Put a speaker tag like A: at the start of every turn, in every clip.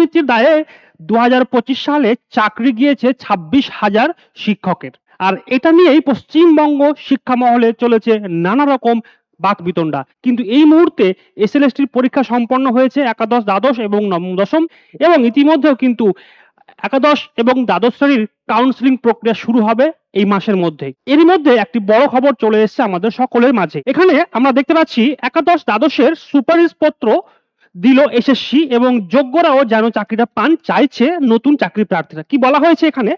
A: দুর্নীতির দায়ে 2025 সালে চাকরি গিয়েছে 26,000 শিক্ষকের। আর এটা নিয়েই পশ্চিমবঙ্গ শিক্ষা মহলে চলেছে নানা রকম বাকবিতণ্ডা। কিন্তু এই মুহূর্তে এসএলএসটির পরীক্ষা সম্পন্ন হয়েছে একাদশ, দ্বাদশ এবং নবম দশম, এবং ইতিমধ্যেও কিন্তু একাদশ এবং দ্বাদশ শ্রেণীর কাউন্সিলিং প্রক্রিয়া শুরু হবে এই মাসের মধ্যে। এরই মধ্যে একটি বড় খবর চলে এসেছে আমাদের সকলের মাঝে। এখানে আমরা দেখতে পাচ্ছি একাদশ দ্বাদশের সুপারিশপত্র দিল এসএসসি, এবং যোগ্যরাও যেন চাকরিটা পান চাইছে নতুন চাকরি প্রার্থীরা। কি বলা হয়েছে এখানে?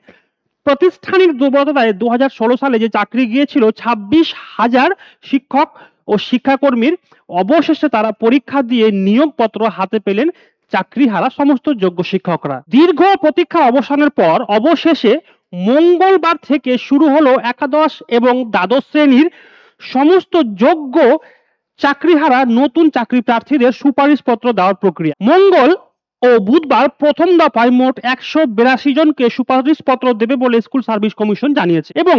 A: প্রাতিষ্ঠানিক দুর্বলতায় 2016 সালে যে চাকরি গিয়েছিল 26,000 শিক্ষক ও শিক্ষাকর্মীর, অবশেষে তারা পরীক্ষা দিয়ে নিয়োগপত্র হাতে পেলেন চাকরিহারা সমস্ত যোগ্য শিক্ষকরা। দীর্ঘ প্রতীক্ষার অবসানের পর অবশেষে মঙ্গলবার থেকে শুরু হলো একাদশ এবং দ্বাদশ শ্রেণীর সমস্ত যোগ্য চাকরিহারা নতুন চাকরি প্রার্থীদের সুপারিশপত্র দেওয়ার প্রক্রিয়া। মঙ্গল ও বুধবার প্রথম দফায় মোট 182 জনকে সুপারিশপত্র দেবে বলে স্কুল সার্ভিস কমিশন জানিয়েছে, এবং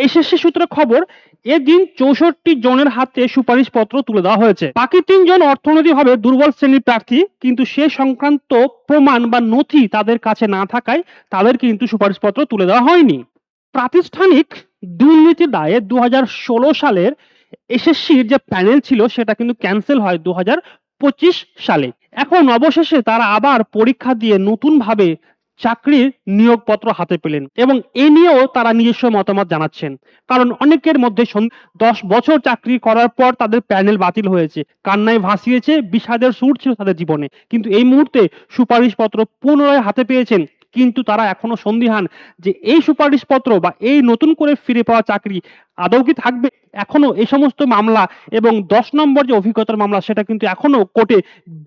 A: এসএসসি সূত্রে খবর এদিন 64 জনের হাতে সুপারিশপত্র তুলে দেওয়া হয়েছে। বাকি 3 জন অর্থনৈতিকভাবে দুর্বল শ্রেণীর প্রার্থী, কিন্তু সে সংক্রান্ত প্রমাণ বা নথি তাদের কাছে না থাকায় তাদের কিন্তু সুপারিশপত্র তুলে দেওয়া হয়নি। প্রাতিষ্ঠানিক দুর্নীতির দায়ে 2016 সালের এসএসসির যে প্যানেল ছিল সেটা কিন্তু ক্যান্সেল হয় 2025 সালে। এখন অবশেষে তারা আবার পরীক্ষা দিয়ে নতুন ভাবে চাকরির নিয়োগপত্র হাতে পেলেন, এবং এ নিয়েও তারা নিজস্ব মতামত জানাচ্ছেন। কারণ অনেকের মধ্যে 10 বছর চাকরি করার পর তাদের প্যানেল বাতিল হয়েছে, কান্নায় ভাসিয়েছে, বিষাদের সুর ছিল তাদের জীবনে, কিন্তু এই মুহূর্তে সুপারিশপত্র পুনরায় হাতে পেয়েছেন। কিন্তু তারা এখনো সন্দিহান যে এই সুপারিশপত্র বা এই নতুন করে ফিরে পাওয়া চাকরি আদৌ কি থাকবে। এখনো এই সমস্ত মামলা এবং 10 নম্বর যে অভিজ্ঞতার মামলা সেটা কিন্তু এখনো কোর্টে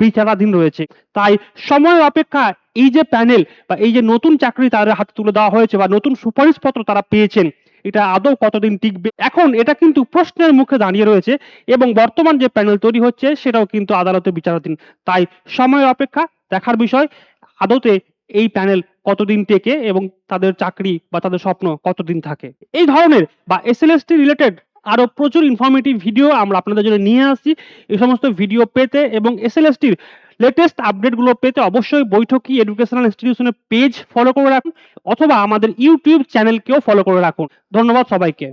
A: বিচারাধীন রয়েছে। তাই সময়ের অপেক্ষা এই যে প্যানেল বা এই যে নতুন চাকরি তাদের হাতে তুলে দেওয়া হয়েছে বা নতুন সুপারিশপত্র তারা পেয়েছেন, এটা আদৌ কতদিন টিকবে, এখন এটা কিন্তু প্রশ্নের মুখে দাঁড়িয়ে রয়েছে। এবং বর্তমান যে প্যানেল তৈরি হচ্ছে সেটাও কিন্তু আদালতে বিচারাধীন। তাই সময়ের অপেক্ষা, দেখার বিষয় আদৌতে এই প্যানেল কতদিন টেকে এবং তাদের চাকরি বা তাদের স্বপ্ন কতদিন থাকে। এই ধরনের বা এসএলএসটি রিলেটেড আরো প্রচুর ইনফরমেটিভ ভিডিও আমরা আপনাদের জন্য নিয়ে আসছি। এই সমস্ত ভিডিও পেতে এবং এসএলএসটির লেটেস্ট আপডেটগুলো পেতে অবশ্যই বৈঠকি এডুকেশনাল ইনস্টিটিউশনের পেজ ফলো করে রাখুন, অথবা আমাদের ইউটিউব চ্যানেলকেও ফলো করে রাখুন। ধন্যবাদ সবাইকে।